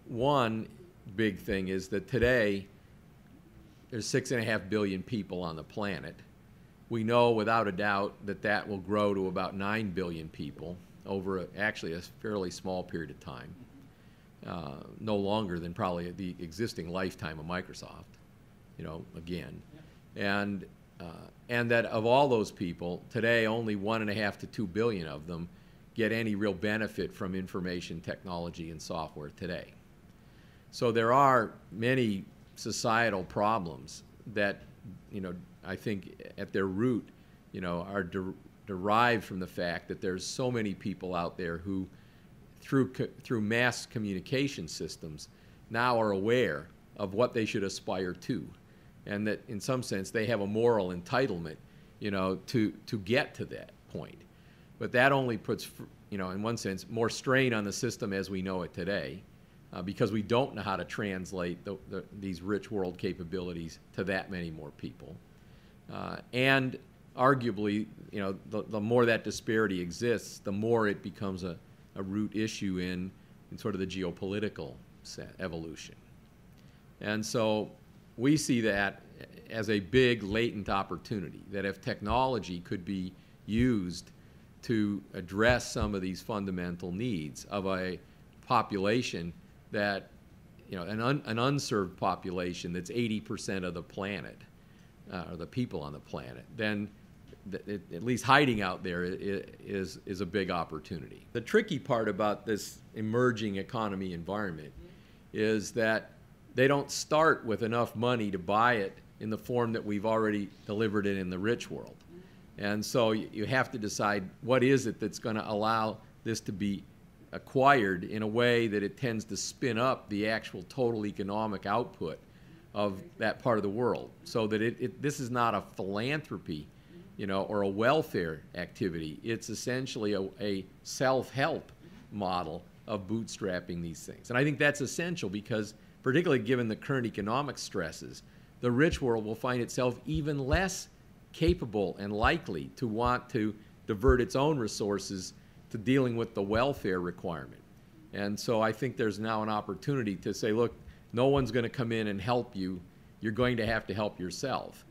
one big thing is that today there's 6.5 billion people on the planet. We know without a doubt that that will grow to about 9 billion people over actually a fairly small period of time, no longer than probably the existing lifetime of Microsoft, again. And that of all those people, today only 1.5 to 2 billion of them get any real benefit from information technology and software today. So there are many societal problems that, I think at their root, are derived from the fact that there's so many people out there who, through mass communication systems, now are aware of what they should aspire to, and that in some sense they have a moral entitlement, to get to that point. But that only puts, in one sense, more strain on the system as we know it today, because we don't know how to translate these rich world capabilities to that many more people. And arguably, the more that disparity exists, the more it becomes a root issue in sort of the geopolitical evolution. And so we see that as a big latent opportunity, that if technology could be used to address some of these fundamental needs of a population that, an unserved population that's 80% of the planet, or the people on the planet, then at least hiding out there is a big opportunity. The tricky part about this emerging economy environment is that they don't start with enough money to buy it in the form that we've already delivered it in the rich world. And so you have to decide what is it that's going to allow this to be acquired in a way that it tends to spin up the actual total economic output of that part of the world, so that this is not a philanthropy, or a welfare activity. It's essentially a self-help model of bootstrapping these things. And I think that's essential because, particularly given the current economic stresses, the rich world will find itself even less capable and likely to want to divert its own resources to dealing with the welfare requirement. And so I think there's now an opportunity to say, look, no one's going to come in and help you. You're going to have to help yourself.